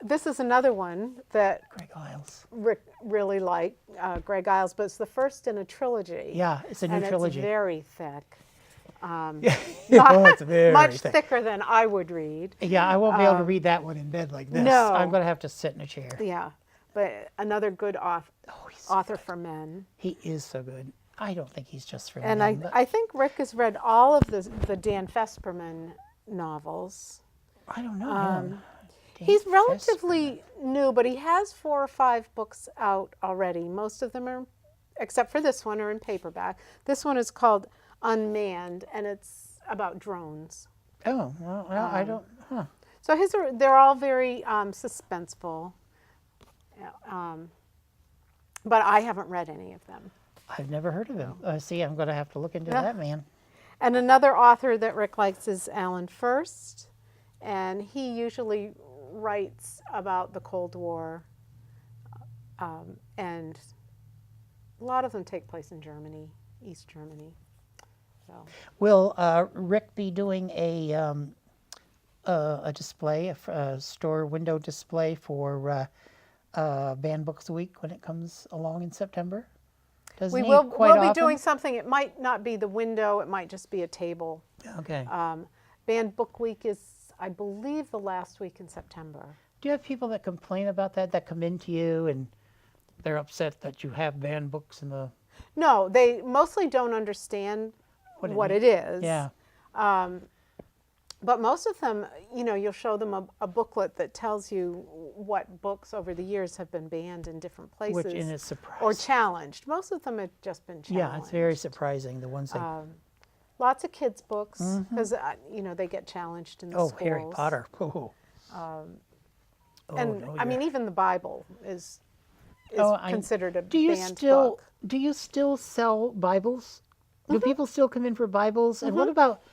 This is another one that Greg Iles. Rick really liked, Greg Iles, but it's the first in a trilogy. Yeah, it's a new trilogy. It's very thick. It's very much thicker than I would read. Yeah, I won't be able to read that one in bed like this. No. I'm going to have to sit in a chair. Yeah, but another good author for men. He is so good. I don't think he's just for men. And I think Rick has read all of the Dan Fesperman novels. I don't know. He's relatively new, but he has 4 or 5 books out already. Most of them are, except for this one, are in paperback. This one is called Unmanned, and it's about drones. Oh, well, I don't, So they're all very suspenseful, but I haven't read any of them. I've never heard of him. See, I'm going to have to look into that man. And another author that Rick likes is Alan Furst, and he usually writes about the Cold War, and a lot of them take place in Germany, East Germany. So. Will Rick be doing a display, a store window display for Banned Books Week when it comes along in September? We'll be doing something. It might not be the window. It might just be a table. Okay. Banned Book Week is, I believe, the last week in September. Do you have people that complain about that come into you and they're upset that you have banned books in the... No, they mostly don't understand what it is. Yeah. But most of them, you'll show them a booklet that tells you what books over the years have been banned in different places. Which is surprising. Or challenged. Most of them have just been challenged. Yeah, it's very surprising, the ones that... lots of kids' books, because, they get challenged in the schools. Oh, Harry Potter. I mean, even the Bible is considered a banned book. Do you still sell Bibles? Do people still come in for Bibles? And what about,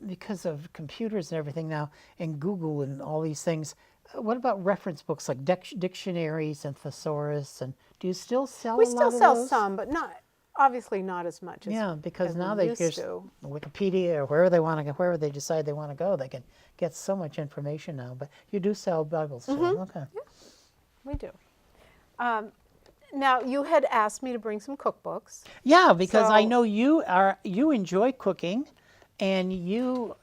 because of computers and everything now, and Google and all these things, what about reference books like dictionaries and thesaurus? And do you still sell a lot of those? We still sell some, but obviously not as much as because now they just Wikipedia or wherever they decide they want to go, they can get so much information now. But you do sell Bibles still, okay? Yeah, we do. Now you had asked me to bring some cookbooks. Yeah, because I know you enjoy cooking, and you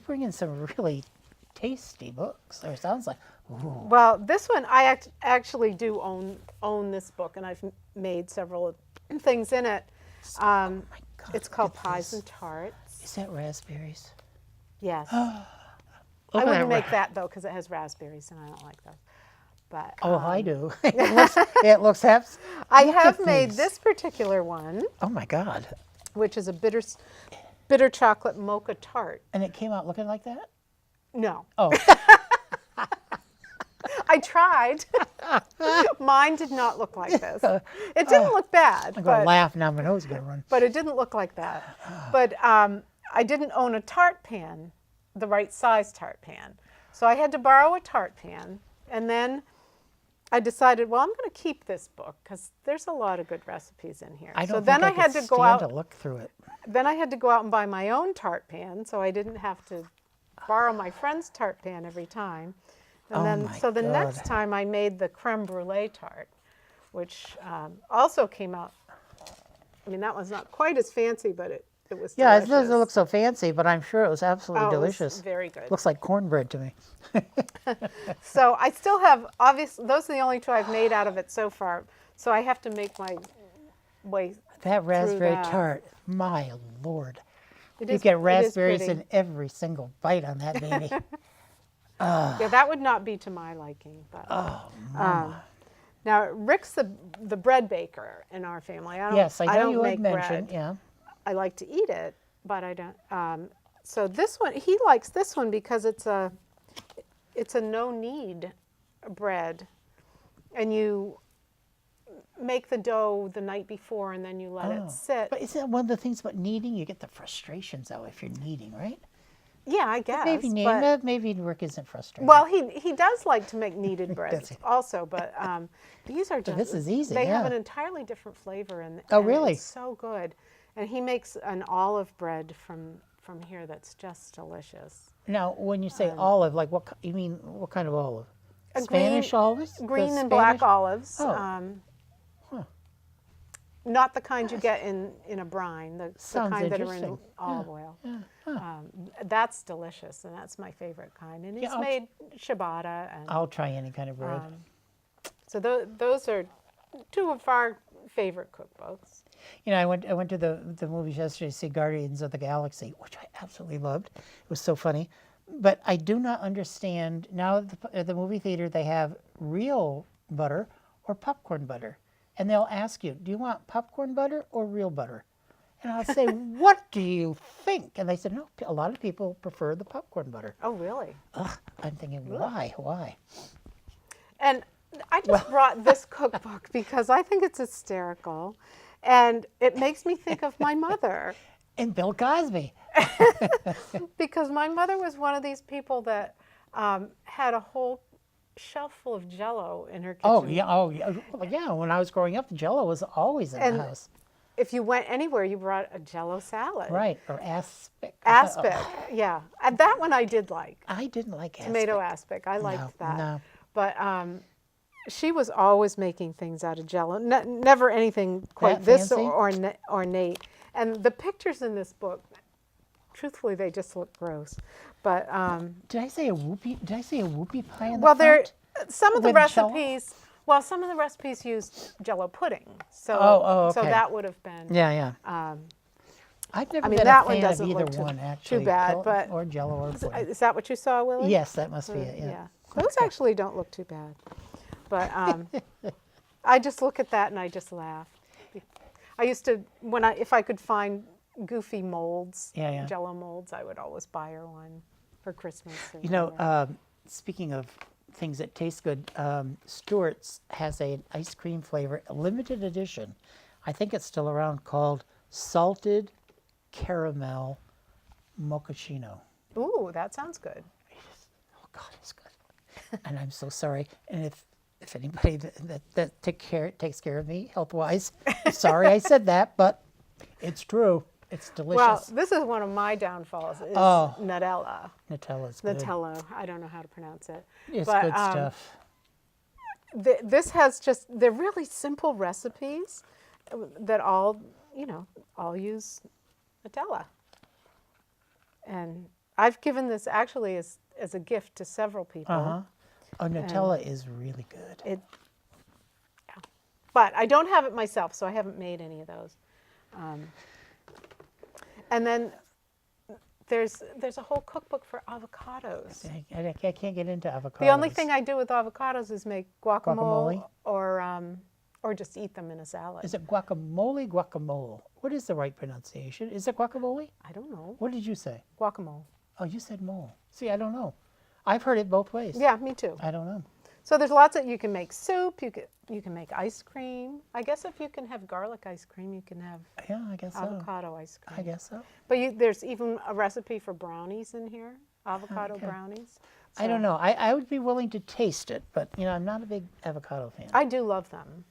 bring in some really tasty books. Or it sounds like. Ooh. Well, this one I actually do own this book, and I've made several things in it. Oh my God, it's called Pies and Tarts. Is that raspberries? Yes. I wouldn't make that though because it has raspberries, and I don't like those. But I do. it looks I have made this particular one. Oh my God! Which is a bitter chocolate mocha tart. And it came out looking like that? No. Oh. I tried. Mine did not look like this. It didn't look bad. I'm going to laugh now. My nose is going to run. But it didn't look like that. But I didn't own a tart pan, the right size tart pan. So I had to borrow a tart pan. And then I decided, well, I'm going to keep this book because there's a lot of good recipes in here. I don't think I had to go out to look through it. Then I had to go out and buy my own tart pan, so I didn't have to borrow my friend's tart pan every time. And the next time I made the creme brulee tart, which also came out. I mean, that one's not quite as fancy, but It was Yeah, it delicious. doesn't look so fancy, but I'm sure it was absolutely delicious. It was very good. Looks like cornbread to me. So I still have, obviously, those are the only two I've made out of it so far. So I have to make my way That raspberry that. tart, my Lord. It You is- get it is raspberries pretty. in every single bite on that baby. Yeah, that would not be to my liking. But, now, Rick's the bread baker in our family. Yes, I know don't you make had mentioned, bread. yeah. I like to eat it, but I don't. So this one, he likes this one because it's a no knead bread, and you make the dough the night before and then you let it sit. But isn't that one of the things about kneading? You get the frustrations though if you're kneading, right? Yeah, I guess. Maybe Rick isn't frustrated. Well, he does like to make kneaded bread Does he? also, but these are just. this is easy, They have yeah. an entirely different flavor, and Oh, and really? It's so good, and he makes an olive bread from here that's just delicious. Now, when you say olive, like you mean what kind of olive? A Spanish olives? The green and black Spanish- olives. Oh. Not the kind you get in a brine, the Sounds kind that are in interesting. olive oil. That's delicious, and that's my favorite kind. And he's I'll made ciabatta, and I'll try any kind of bread. so those are two of our favorite cookbooks. You know, I went to the movies yesterday to see Guardians of the Galaxy, which I absolutely loved. It was so funny. But I do not understand, now at the movie theater they have real butter or popcorn butter. And they'll ask you, do you want popcorn butter or real butter? And I'll say, what do you think? And they said, no, a lot of people prefer the popcorn butter. Oh, really? Ugh, I'm thinking, why? And I just brought this cookbook because I think it's hysterical, and it makes me think of my mother. And Bill Cosby. Because my mother was one of these people that had a whole shelf full of Jell-O in her kitchen. Oh yeah. Well, yeah. When I was growing up, the Jell-O was always in the house. If you went anywhere, you brought a Jell-O salad. Right, or aspic. Aspic, yeah. And that one I did like. I didn't like aspic. Tomato aspic, I liked that. No. But she was always making things out of Jell-O. Never anything quite That this fancy? ornate. And the pictures in this book, truthfully, they just look gross. But Did I say a whoopie? Did I say a whoopie pie in the well, there front? some of the With Jell-O? recipes. Well, some of the recipes used Jell-O pudding. So okay. so that would have been. Yeah. I've never I mean, been that a one fan of doesn't either look one, actually. too bad, but or Jell-O or pudding. Is that what you saw, Willie? Yes, that must be it. Yeah. Those actually don't look too bad. But I just look at that and I just laugh. I used to, if I could find goofy molds, Yeah. Jell-O molds, I would always buy her one for Christmas. or You know, whatever. speaking of things that taste good, Stewart's has an ice cream flavor, a limited edition. I think it's still around, called Salted Caramel Mochaccino. Ooh, that sounds good. Oh God, it's good. And I'm so sorry. And if anybody that takes care of me health-wise, sorry I said that, but it's true. It's delicious. Well, this is one of my downfalls, is Nutella. Nutella's good. Nutella. I don't know how to pronounce it. It's But, good stuff. This has they're really simple recipes that all use Nutella. And I've given this actually as a gift to several people. Oh, Nutella is really good. But I don't have it myself, so I haven't made any of those. And then there's a whole cookbook for avocados. I can't get into avocados. The only thing I do with avocados is make guacamole, Guacamole? or just eat them in a salad. Is it guacamole? What is the right pronunciation? Is it guacamole? I don't know. What did you say? Guacamole. Oh, you said mole. See, I don't know. I've heard it both ways. Yeah, me too. I don't know. So there's lots that you can make soup. You can make ice cream. I guess if you can have garlic ice cream, you can have Yeah, I guess so. avocado ice cream. I guess so. But there's even a recipe for brownies in here, avocado Okay. brownies. I don't know. I would be willing to taste it, but I'm not a big avocado fan. I do love them.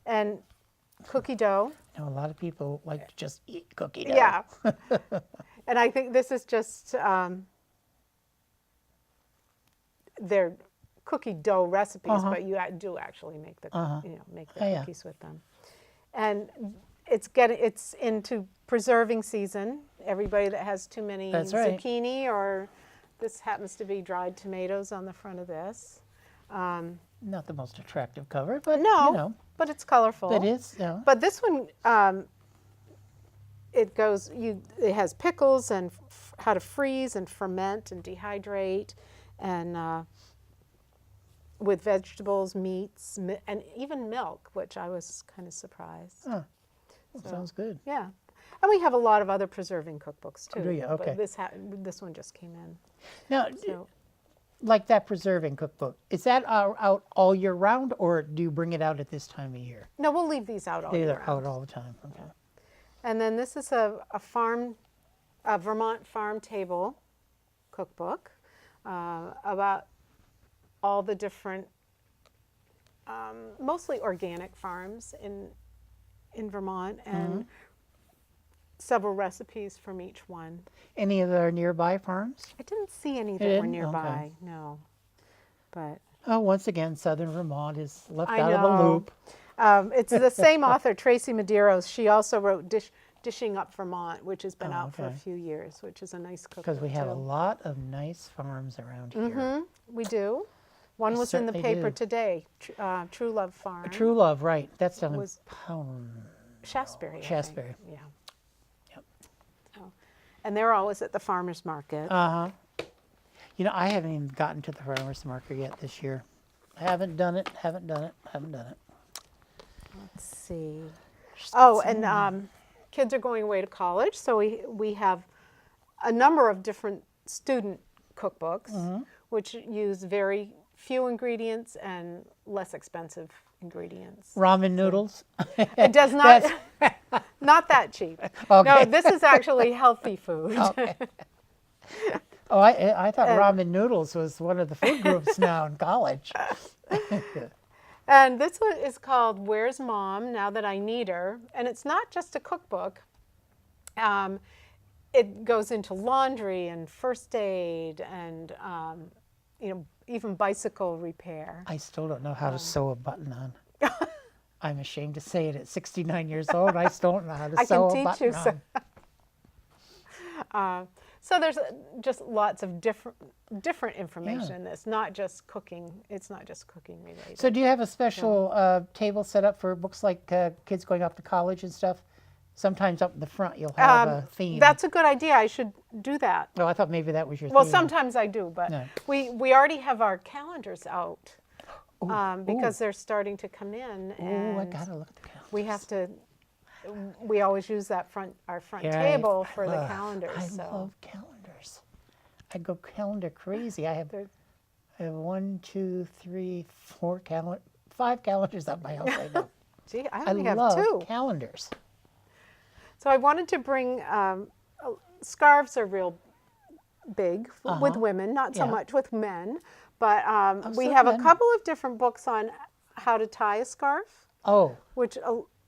And cookie dough. A lot of people like to just eat cookie dough. Yeah. And I think this is just their cookie dough recipes, but you do actually make the make the Yeah. cookies with them. And it's into preserving season. Everybody that has too many zucchini, or this happens to be dried tomatoes on the front of this. Not the most attractive cover, but no, you know. But it's colorful. It is, yeah. But this one, it has pickles and how to freeze and ferment and dehydrate, and with vegetables, meats, and even milk, which I was kind of surprised. Oh, that sounds good. Yeah. And we have a lot of other preserving cookbooks too. Do you? Okay. But this one just came in. Now, like that preserving cookbook, is that out all year round, or do you bring it out at this time of year? No, we'll leave these out all year round. Out all the time. Okay. And then this is a Vermont farm table cookbook about all the different, mostly organic farms in Vermont, and several recipes from each one. Any of the nearby farms? I didn't see any that were nearby, no. But once again, Southern Vermont is left out of the loop. It's the same author, Tracy Medeiros. She also wrote Dishing Up Vermont, which has been out for a few years, which is a nice cookbook. Because we have a lot of nice farms around here. We do. One was in the paper today, True Love Farm. True Love, right. That's down in Shaftesbury. Shaftesbury. Yeah. Yep. Oh. And they're always at the farmer's market. You know, I haven't even gotten to the farmer's market yet this year. I haven't done it. Let's see. Oh, and kids are going away to college, so we have a number of different student cookbooks, which use very few ingredients and less expensive ingredients. Ramen noodles? It does not, not that cheap. Okay. No, this is actually healthy food. Okay. Oh, I thought ramen noodles was one of the food groups now in college. And this one is called Where's Mom Now That I Need Her? And it's not just a cookbook. It goes into laundry and first aid and, even bicycle repair. I still don't know how to sew a button on. I'm ashamed to say it at 69 years old. I still don't know how to sew a button on. I can teach you. So there's just lots of different information in this, not just cooking. It's not just cooking related. So do you have a special table set up for books like kids going off to college and stuff? Sometimes up in the front you'll have a theme. That's a good idea. I should do that. Oh, I thought maybe that was your theme. Well, sometimes I do, but we already have our calendars out because they're starting to come in. Oh, I gotta look at the calendars. We have to. We always use our front table for the calendars. I love calendars. I go calendar crazy. I have 1, 2, 3, 4 5 calendars up my house right now. Gee, I only have 2. I love calendars. So I wanted to bring scarves are real big with women, not so much with men, but we have a couple of different books on how to tie a scarf. Oh, which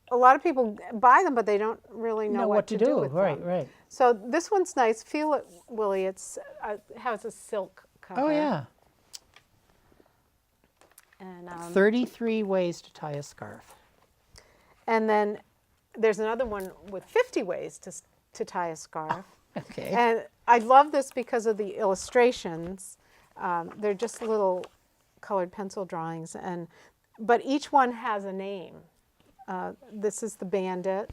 a lot of people buy them, but they don't really know what to do with them. Right. So this one's nice. Feel it, Willie. It has a silk cover. Oh yeah. And 33 ways to tie a scarf. And then there's another one with 50 ways to tie a scarf. Okay. And I love this because of the illustrations. They're just little colored pencil drawings, but each one has a name. This is the Bandit,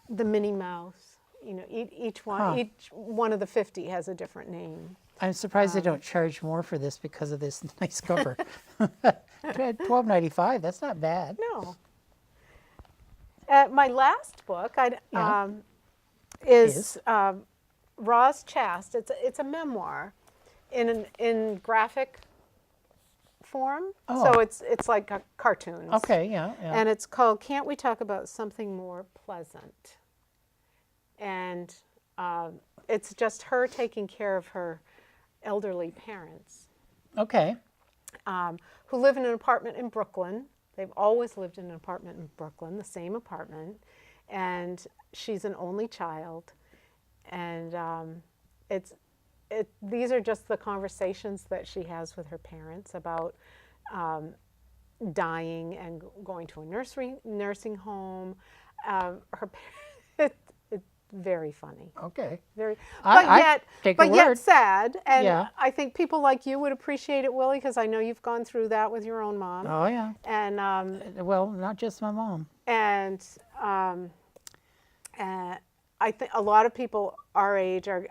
the Minnie Mouse. You know, each one of the 50 has a different name. I'm surprised they don't charge more for this because of this nice cover. $12.95. That's not bad. No. My last book is Roz Chast. It's a memoir in graphic form. Oh. So it's like cartoons. Okay, yeah. And it's called Can't We Talk About Something More Pleasant? And it's just her taking care of her elderly parents. Okay. Who live in an apartment in Brooklyn. They've always lived in an apartment in Brooklyn, the same apartment. And she's an only child. And these are just the conversations that she has with her parents about dying and going to a nursing home. Her it's very funny. Okay. Very, but yet sad. And I think people like you would appreciate it, Willie, because I know you've gone through that with your own mom. Oh yeah. And well, not just my mom. And I think a lot of people our age are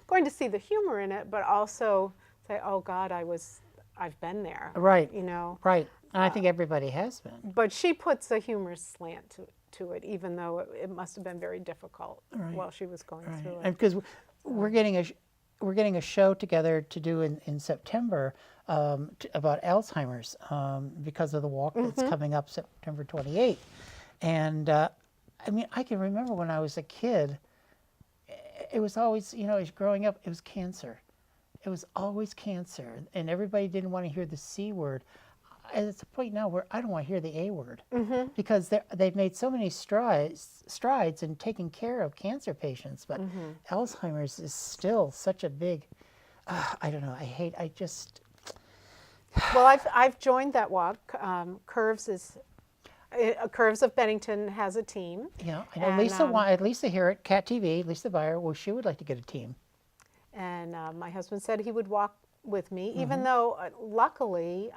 going to see the humor in it, but also say, "Oh God, I've been there." Right. You know. Right. And I think everybody has been. But she puts a humorous slant to it, even though it must have been very difficult while she was going through it. And because we're getting a show together to do in September about Alzheimer's because of the walk that's coming up September 28th. And I mean, I can remember when I was a kid, it was always, as growing up, it was cancer. It was always cancer, and everybody didn't want to hear the C word. And it's a point now where I don't want to hear the A word because they've made so many strides in taking care of cancer patients, but Alzheimer's is still such a big, I don't know, Well, I've joined that walk. Curves of Bennington has a team. Yeah, I know Lisa here at Cat TV, Lisa Beyer, well, she would like to get a team. And my husband said he would walk with me, even though luckily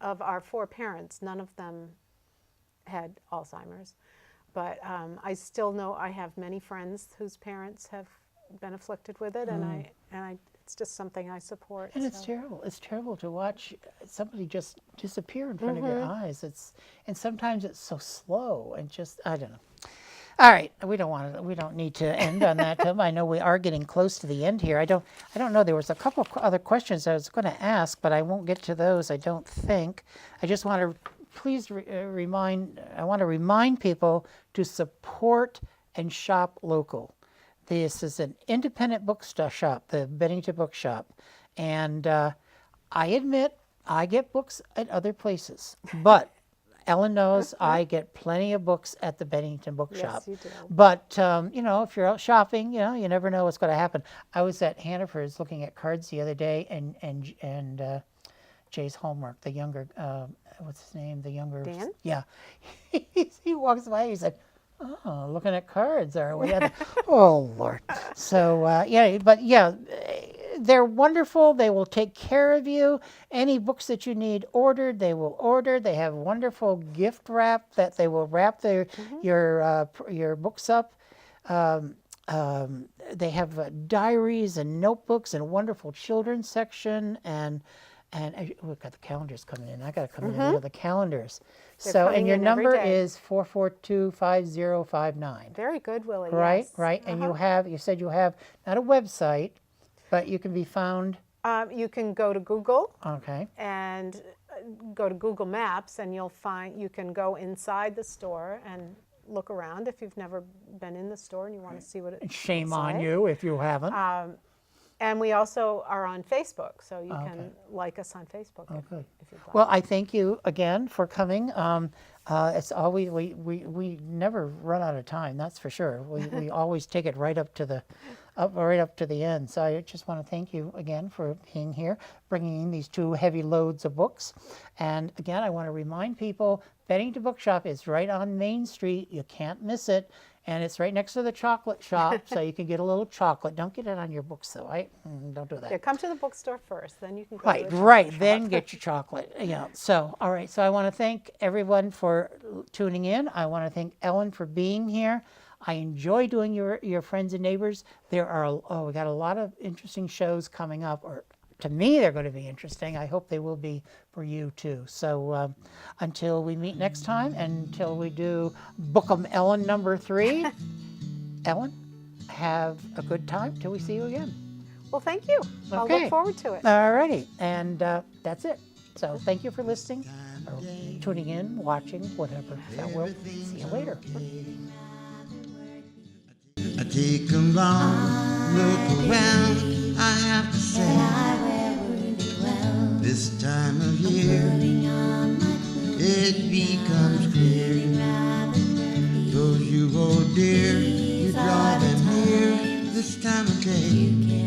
of our 4 parents, none of them had Alzheimer's. But I still know I have many friends whose parents have been afflicted with it, and it's just something I support. And it's terrible. It's terrible to watch somebody just disappear in front of your eyes. And sometimes it's so slow and just, I don't know. All right, we don't need to end on that, Tim. I know we are getting close to the end here. I don't know. There was a couple of other questions I was going to ask, but I won't get to those, I don't think. I just want to remind people to support and shop local. This is an independent bookshop, the Bennington Bookshop, and I admit I get books at other places, but Ellen knows I get plenty of books at the Bennington Bookshop. Yes, you do. But, if you're out shopping, you never know what's going to happen. I was at Hannaford's looking at cards the other day, and Jay's homework, the younger, what's his name? The younger. Dan? Yeah. He walks by, he said, "Oh, looking at cards, are we?" Oh, Lord. So, they're wonderful. They will take care of you. Any books that you need ordered, they will order. They have wonderful gift wrap that they will wrap your books up. They have diaries and notebooks and wonderful children's section and we've got the calendars coming in. I got to come in with the calendars. And your number is 442-5059. Very good, Willie. Right, yes. right. And you said you have not a website, but you can be found. You can go to Google. Okay. And go to Google Maps, and you can go inside the store and look around if you've never been in the store and you want to see what it's Shame like. on you if you haven't. And we also are on Facebook, so you can like us on Facebook if you'd like. Well, I thank you again for coming. It's always we never run out of time, that's for sure. We always take it right up to the end. So I just want to thank you again for being here, bringing in these 2 heavy loads of books. And again, I want to remind people, Bennington Bookshop is right on Main Street. You can't miss it. And it's right next to the chocolate shop, so you can get a little chocolate. Don't get it on your books, though. Don't do that. Yeah, come to the bookstore first, then you can go to the chocolate shop. Then get your chocolate. So, all right. So I want to thank everyone for tuning in. I want to thank Ellen for being here. I enjoy doing your friends and neighbors. We got a lot of interesting shows coming up, or to me, they're going to be interesting. I hope they will be for you, too. So until we meet next time, until we do Book 'em Ellen number 3, Ellen, have a good time till we see you again. Well, thank you. Okay. I'll look forward to it. All righty. And that's it. So thank you for listening, or tuning in, watching, whatever. So we'll see you later. I take a long look around, I have to say, this time of year, it becomes clear, those you hold dear, you draw them near, this time of day.